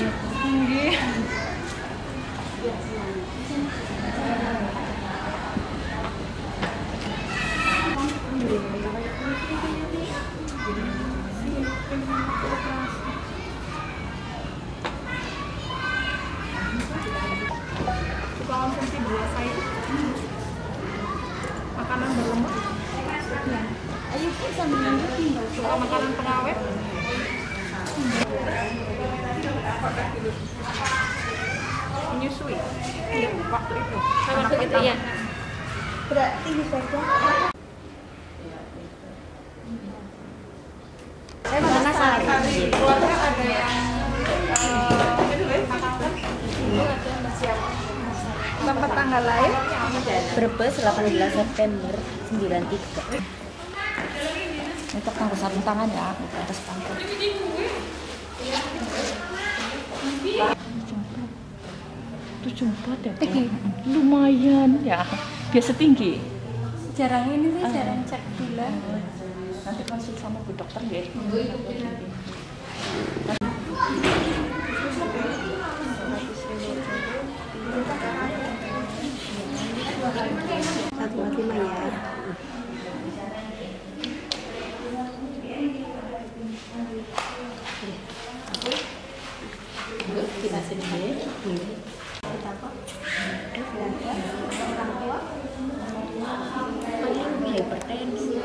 Nggih. Suka konsumsi buah sayur, makanan berlemak, Ayo pun sambil nungguin. suka makanan pengawet, menyusui. Iya, waktu itu. Waktu itu ya. Berarti bisa aja. Saya mana sehari. Keluarga ada yang Tempat tanggal lain Brebes 18 September 93. Itu tanggal sarung tangan ya, atas pangkal. Tujuh empat ya, lumayan ya, biasa tinggi. Jarang ini sih, jarang cek gula. Nanti konsul sama bu dokter ya. Satu mati mah ya. Kita sini. Hipertensi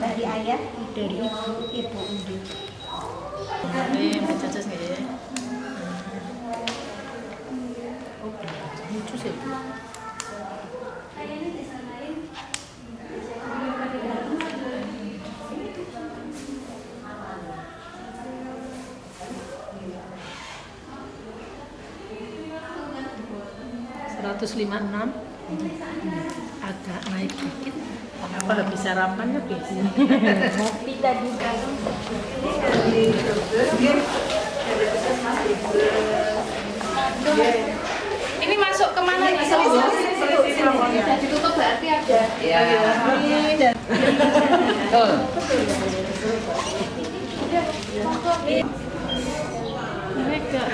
Dari ayah, dari ibu. ini mencacas nggak ya? Lucu sih. ...156 agak naik dikit. Apa habis sarapan ya biasanya? Kopi tadi kan. ini masuk kemana nih? Ditutup berarti ada. Ya. Betul. Mega.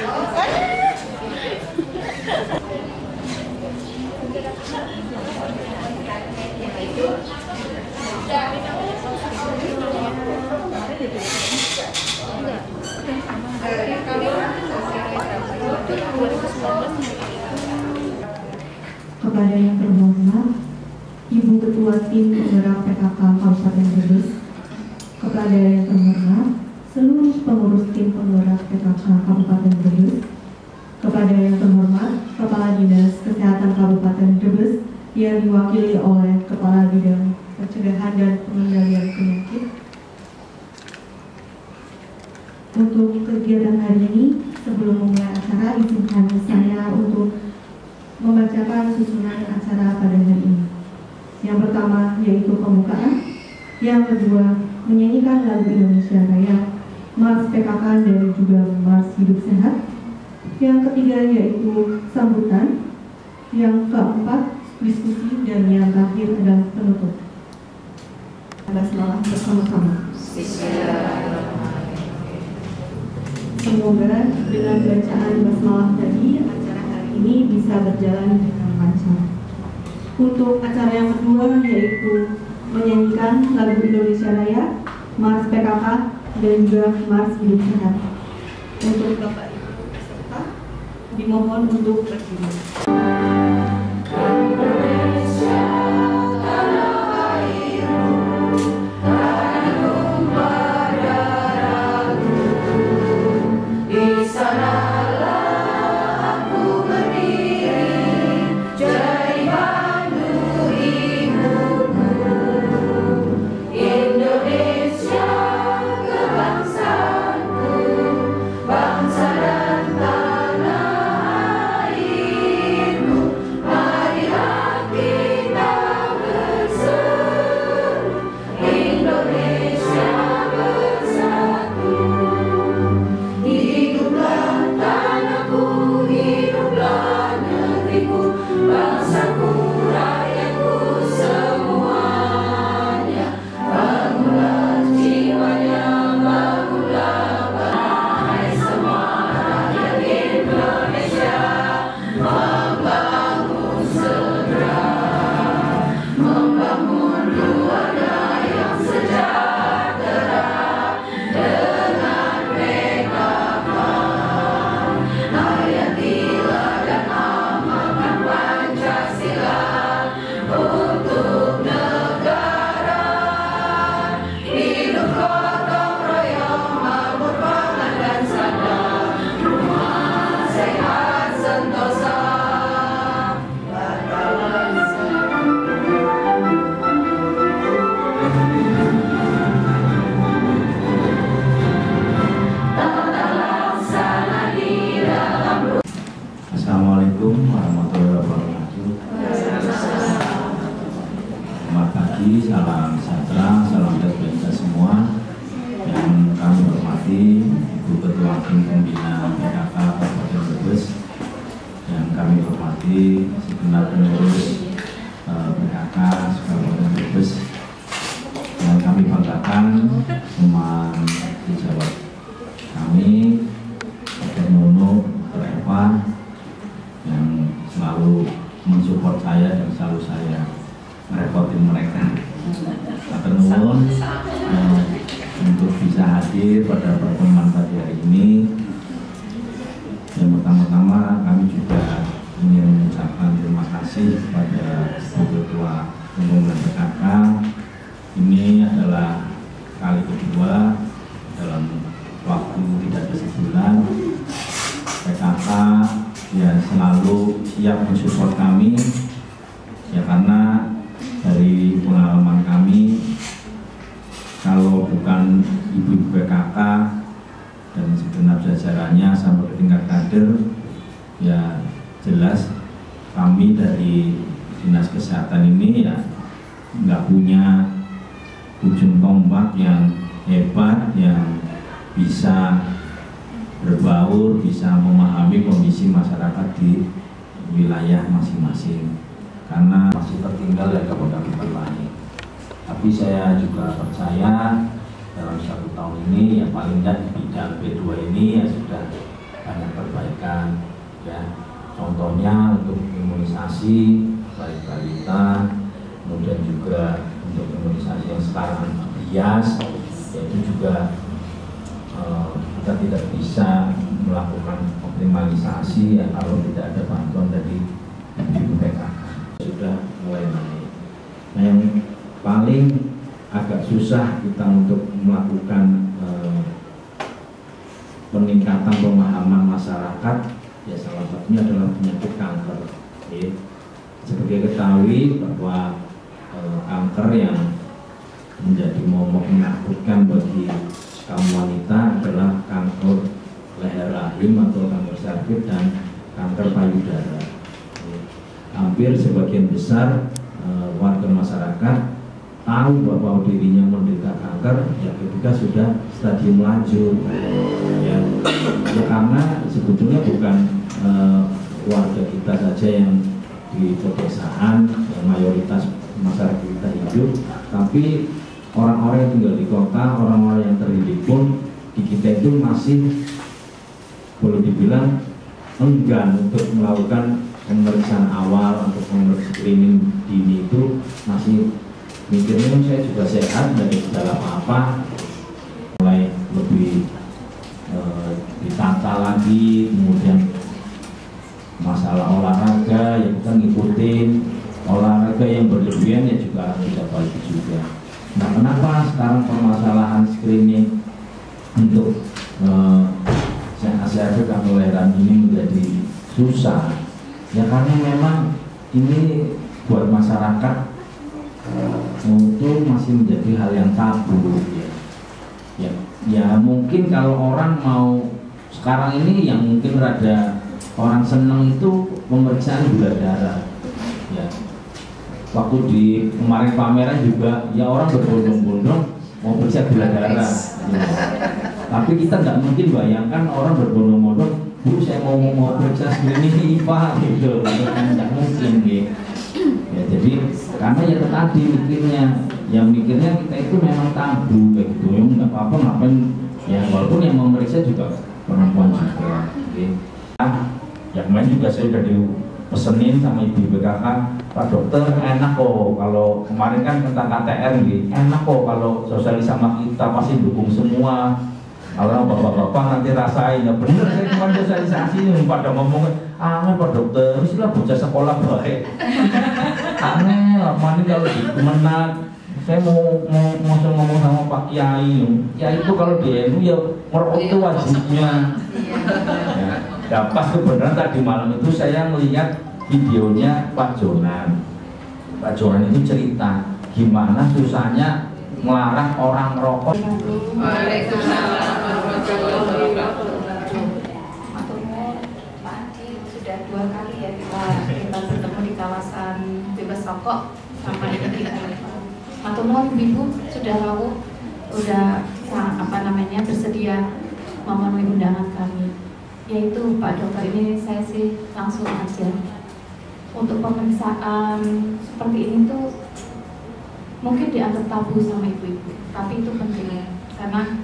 Kepada yang terhormat, Ibu Ketua Tim Penggerak PKK Kabupaten Brebes, kepada yang terhormat, seluruh pengurus Tim Penggerak PKK Kabupaten Brebes, kepada yang terhormat, Kepala Dinas Kesehatan Kabupaten Brebes yang diwakili oleh Kepala Bidang Pencegahan dan Pengendalian Penyakit. Untuk kegiatan hari ini, sebelum memulai acara, izinkan saya untuk membacakan susunan acara pada hari ini. Yang pertama yaitu pembukaan, yang kedua menyanyikan lagu Indonesia Raya, Mars PKK dan juga Mars Hidup Sehat. Yang ketiga yaitu sambutan, yang keempat diskusi, dan yang terakhir adalah penutup. Basmalah bersama-sama. Semoga dengan bacaan basmalah tadi, acara hari ini bisa berjalan dengan lancar. Untuk acara yang kedua yaitu menyanyikan lagu Indonesia Raya, Mars PKK, dan juga Mars Hidup Sehat. Untuk Bapak Ibu peserta, dimohon untuk berdiri. Bangsa dan tanah airmu, marilah tim pembina PKK Kabupaten Brebes yang kami hormati segenap pengurus PKK Kabupaten Brebes yang kami banggakan teman sejawat kami, Dr. Nono, Dr. Eva yang selalu mensupport saya dan selalu saya merepotin mereka. Dr. Nono untuk bisa hadir pada pertemuan pagi hari ini. Yang pertama-tama kami juga ingin mengucapkan terima kasih kepada Ketua Umum PKK. Ini adalah kali kedua dalam waktu tidak sebulan PKK ya selalu siap mensupport kami ya, karena dari pengalaman kami kalau bukan ibu-ibu PKK dan segenap jajarannya sampai ke tingkat kader ya jelas kami dari Dinas Kesehatan ini ya nggak punya ujung tombak yang hebat yang bisa berbaur, bisa memahami kondisi masyarakat di wilayah masing-masing karena masih tertinggal dari kabupaten lain. Tapi saya juga percaya dalam 1 tahun ini yang paling tidak di bidang B2 ini ya sudah banyak perbaikan ya. Contohnya untuk imunisasi baik balita, kemudian juga untuk imunisasi yang sekarang bias, yaitu juga kita tidak bisa melakukan optimalisasi ya, kalau tidak ada bantuan dari BPKK. Sudah mulai naik. Nah, yang paling agak susah kita untuk melakukan peningkatan pemahaman masyarakat ya salah satunya adalah penyakit kanker. Oke. Seperti ketahui bahwa kanker yang menjadi momok menakutkan bagi kaum wanita adalah kanker leher rahim atau kanker serviks dan kanker payudara. Hampir sebagian besar warga masyarakat tahu bahwa dirinya menderita kanker ya ketika sudah stadium lanjut ya karena sebetulnya bukan warga kita saja yang di pedesaan yang mayoritas masyarakat kita hidup, tapi orang-orang yang tinggal di kota, orang-orang yang terdidik pun di kita itu masih boleh dibilang enggan untuk melakukan pemeriksaan awal untuk pemeriksaan screening dini itu masih mikirnya saya juga sehat dari segala apa-apa, mulai lebih ditata lagi, kemudian masalah olahraga yang kita ngikutin, olahraga yang berlebihan ya juga tidak baik juga. Nah, kenapa sekarang permasalahan screening untuk CHCRV kelahiran ini menjadi susah? Ya karena memang ini buat masyarakat untuk masih menjadi hal yang tabu ya mungkin kalau orang mau sekarang ini yang mungkin rada orang seneng itu pemeriksaan gula darah ya. Waktu di kemarin pameran juga ya orang berbondong-bondong mau periksa gula darah ya. Tapi kita nggak mungkin bayangkan orang berbondong-bondong, Bu saya mau periksa screening IPA gitu, nggak mungkin gitu. Ya jadi karena ya tadi mikirnya kita itu memang tabu kayak gitu, ya nggak apa-apa ngapain ya, walaupun yang memeriksa juga perempuan juga. Oke. Ya kemarin juga saya udah dipesenin sama ibu BKK, Pak Dokter enak kok kalau kemarin kan tentang KTR gitu, enak kok kalau sosialis sama kita pasti dukung semua. Kalau bapak-bapak nanti rasain ya bener, saya kemarin sosialisasi pada ngomong aneh Pak Dokter, istilah bocah sekolah baik. Aneh lah, mana kalau di Kemenak saya mau ngomong sama Pak Kiai itu kalau di NU ya merokok itu wajibnya ya, pas kebenaran tadi malam itu saya melihat videonya Pak Jonan itu cerita gimana susahnya melarang orang merokok. Waalaikumsalam. Pak Andi sudah 2 kali ya kita bertemu di kawasan bebas rokok sama ini. Matur nuwun Ibu sudah bersedia memenuhi undangan kami, yaitu Pak Dokter ini saya sih langsung aja. Untuk pemeriksaan seperti ini tuh mungkin dianggap tabu sama ibu-ibu, tapi itu penting karena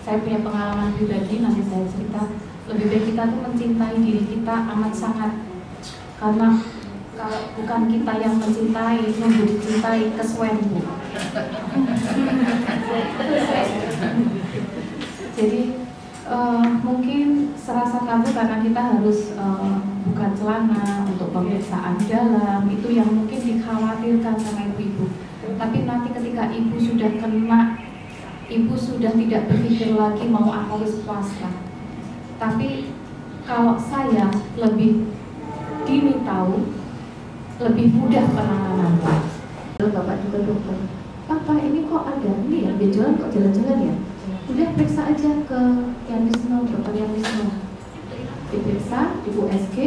saya punya pengalaman pribadi, nanti saya cerita. Lebih baik kita tuh mencintai diri kita amat sangat, karena kalau bukan kita yang mencintai, nunggu dicintai kesuwen Bu. Jadi mungkin serasa tabu karena kita harus buka celana untuk pemeriksaan dalam, itu yang mungkin dikhawatirkan sama ibu-ibu. Tapi nanti ketika ibu sudah kena, ibu sudah tidak berpikir lagi mau harus puasa. Tapi kalau saya lebih dini tahu, lebih mudah penanganan. Bapak juga dokter, Pak ini kok ada ini ya, dia jualan kok jalan-jalan ya? Udah periksa aja ke Yanisno, dokter Yanisno. Diperiksa di USG,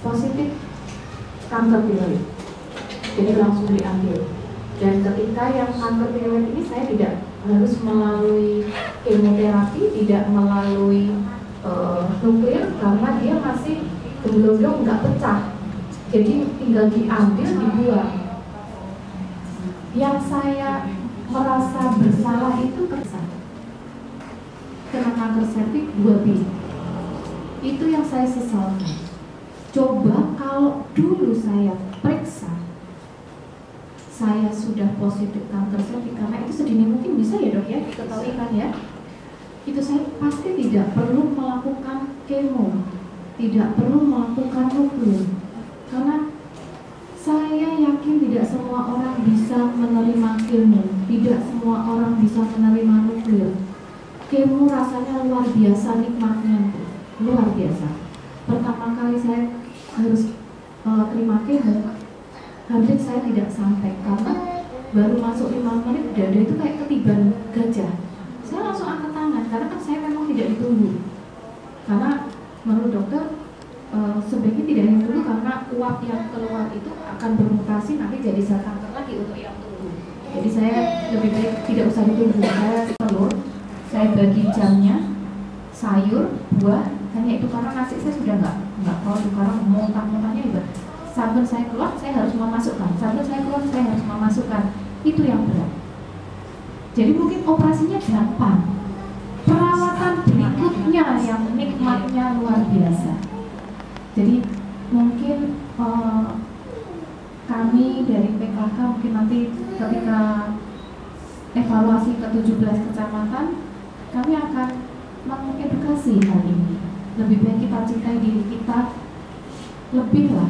positif kanker tiroid. Jadi langsung diambil. Dan ketika yang kanker tiroid ini saya tidak harus melalui kemoterapi, tidak melalui nuklir karena dia masih gemblong nggak pecah. Jadi tinggal diambil, dibuang. Yang saya merasa bersalah itu kena kanker serviks 2B. Itu yang saya sesalkan. Coba kalau dulu saya periksa, saya sudah positif kanker serviks, karena itu sedini mungkin bisa ya dok ya, diketahui kan ya. Itu saya pasti tidak perlu melakukan kemo, tidak perlu melakukan nuklir, karena saya yakin tidak semua orang bisa menerima kemo, tidak semua orang bisa menerima nuklir. Kemo rasanya luar biasa nikmatnya, luar biasa. Pertama kali saya harus terima kemo, hampir saya tidak sampai karena baru masuk 5 menit dada itu kayak ketiban gajah. Saya langsung angkat tangan karena kan saya memang tidak ditunggu. Karena menurut dokter sebaiknya tidak ditunggu karena uap yang keluar itu akan bermutasi nanti jadi sel kanker lagi untuk yang tunggu. Jadi saya lebih baik tidak usah ditunggu. Saya telur, saya bagi jamnya, sayur, buah, hanya itu karena nasi saya sudah nggak terlalu karena muntah-muntahnya juga. Sambil saya keluar, saya harus memasukkan. Sambil saya keluar, saya harus memasukkan. Itu yang berat. Jadi mungkin operasinya gampang. Perawatan berikutnya yang nikmatnya luar biasa. Jadi mungkin kami dari PKK mungkin nanti ketika evaluasi ke 17 kecamatan, kami akan mengedukasi hal ini. Lebih baik kita cintai diri kita lebih lah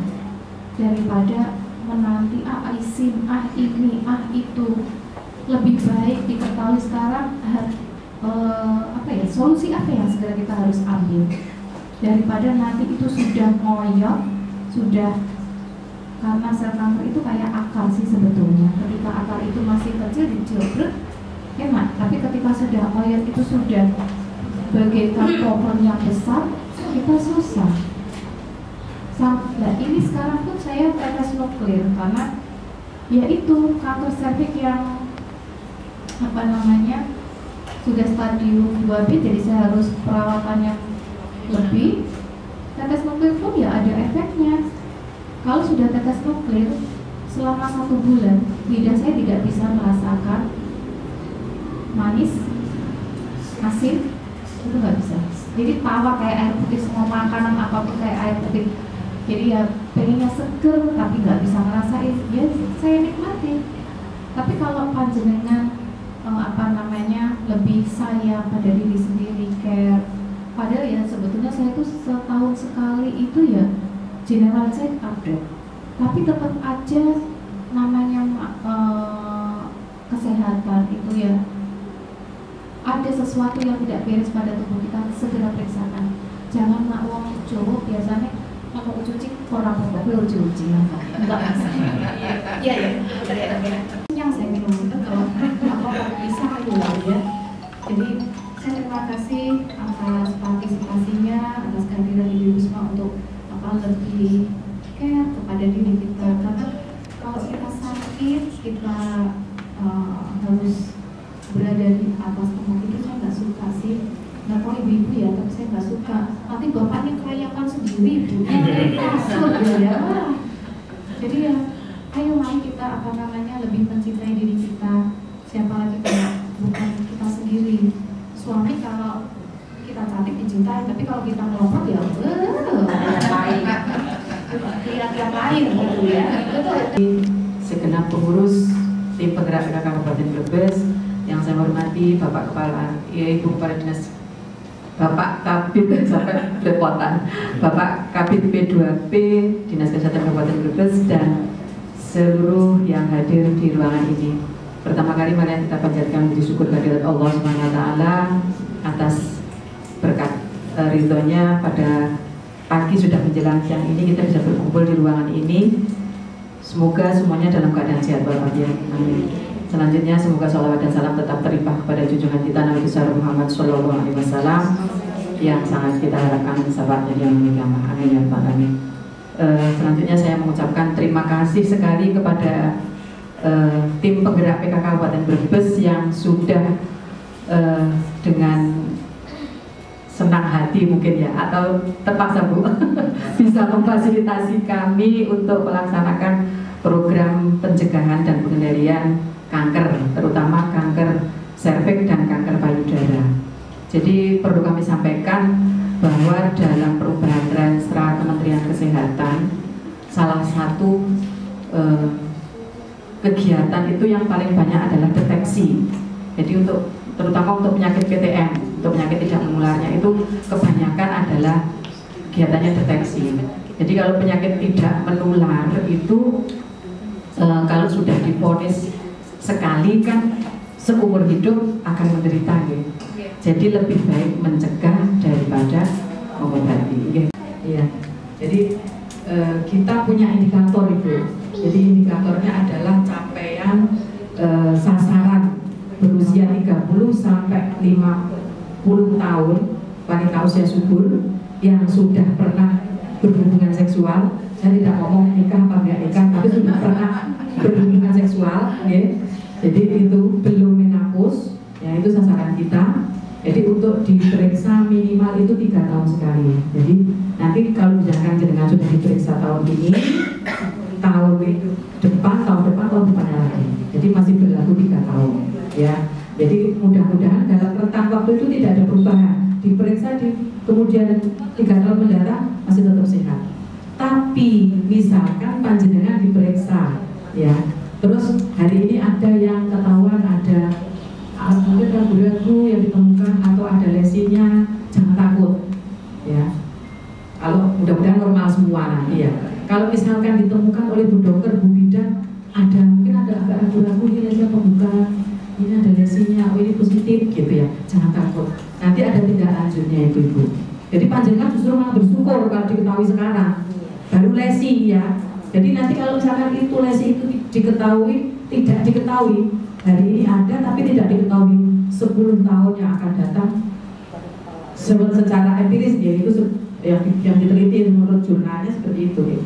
daripada menanti izin, ini, itu. Lebih baik diketahui sekarang solusi apa yang segera kita harus ambil daripada nanti itu sudah ngoyok, sudah, karena sel kanker itu kayak akar sih sebetulnya. Ketika akar itu masih kecil dijilbret enak, tapi ketika sudah ngoyok itu sudah bagaikan pohon yang besar, kita susah. Nah ini sekarang pun saya tetes nuklir karena yaitu kanker serviks yang sudah stadium 2B, jadi saya harus perawatan yang lebih. Tetes nuklir pun ya ada efeknya. Kalau sudah tetes nuklir selama 1 bulan, lidah saya tidak bisa merasakan manis, asin, itu nggak bisa. Jadi tawa kayak air putih, semua makanan apapun kayak air putih. Jadi ya pengennya seger tapi nggak bisa ngerasain, ya saya nikmati. Tapi kalau panjenengan lebih sayang pada diri sendiri, care, padahal ya sebetulnya saya itu setahun sekali itu ya general check up deh. Tapi tetap aja kesehatan itu ya ada sesuatu yang tidak beres pada tubuh kita, segera periksakan. Jangan nak wong Jawa biasanya mau cuci orang mau cuci enggak bisa. Iya. Yang saya minum itu kalau bisa ya. Jadi saya terima kasih atas partisipasinya, atas kehadiran Ibu Risma untuk lebih care kepada diri kita. Karena kalau kita sakit kita harus berada di setengah itu saya nggak suka sih. Nggak tahu ibu-ibu ya, tapi saya nggak suka. Nanti bapaknya kelayakan sendiri, ibunya dari kasur ya. Wah. Jadi ya, ayo mari kita lebih mencintai diri kita. Siapa lagi kalau bukan kita sendiri. Suami kalau kita cantik dicintai, tapi kalau kita melompat ya lihat yang lain gitu ya. Segenap pengurus tim penggerak PKK Kabupaten Brebes yang saya hormati, Bapak Kepala, Ibu Kepala Dinas, Bapak Kabid sampai belepotan, Bapak Kabid P2P Dinas Kesehatan Kabupaten Brebes dan seluruh yang hadir di ruangan ini. Pertama kali mari kita panjatkan puji syukur kehadirat Allah SWT atas berkat ridhonya pada pagi sudah menjelang siang ini kita bisa berkumpul di ruangan ini. Semoga semuanya dalam keadaan sehat walafiat. Amin. Selanjutnya semoga sholawat dan salam tetap terlimpah kepada junjungan kita Nabi besar Muhammad SAW yang sangat kita harapkan sahabatnya yang mulia. Amin ya Rabbal Alamin. Selanjutnya saya mengucapkan terima kasih sekali kepada tim penggerak PKK Kabupaten Brebes yang sudah dengan senang hati mungkin ya, atau terpaksa Bu bisa memfasilitasi kami untuk melaksanakan program pencegahan dan pengendalian kanker, terutama kanker serviks dan kanker payudara. Jadi perlu kami sampaikan bahwa dalam perubahan Renstra Kementerian Kesehatan salah satu kegiatan itu yang paling banyak adalah deteksi. Jadi terutama untuk penyakit PTM, untuk penyakit tidak menularnya itu kebanyakan adalah kegiatannya deteksi. Jadi kalau penyakit tidak menular itu kalau sudah divonis sekali kan seumur hidup akan menderita gitu. Jadi lebih baik mencegah daripada mengobati. Ya. Jadi kita punya indikator itu. Jadi indikatornya adalah capaian sasaran berusia 30 sampai 50 tahun wanita usia subur yang sudah pernah berhubungan seksual. Saya tidak ngomong nikah apa enggak nikah, tapi sudah pernah berhubungan seksual, ya. Jadi itu belum menopause, ya itu sasaran kita. Jadi untuk diperiksa minimal itu 3 tahun sekali. Jadi nanti kalau misalkan jenengan sudah diperiksa tahun ini, tahun depannya lagi. Jadi masih berlaku 3 tahun, ya. Jadi mudah-mudahan dalam rentang waktu itu tidak ada perubahan. Diperiksa kemudian 3 tahun mendatang masih tetap sehat. Tapi misalkan panjenengan diperiksa, ya, terus hari ini ada yang ketahuan ada mungkin ragu-ragu yang ditemukan atau ada lesinya, jangan takut, ya. Kalau mudah-mudahan normal semua nanti ya. Kalau misalkan ditemukan oleh Bu Dokter, Bu Bidan, mungkin ada agak ragu-ragu ini lesi apa bukan, ini ada lesinya, oh ini positif gitu ya, jangan takut. Nanti ada tindak lanjutnya Ibu-ibu. Jadi panjenengan justru malah bersyukur kalau diketahui sekarang, baru lesi ya. Jadi nanti kalau misalkan itu lesi itu diketahui, tidak diketahui, hari ini ada tapi tidak diketahui 10 tahun yang akan datang secara empiris ya, itu yang diteliti menurut jurnalnya seperti itu ya.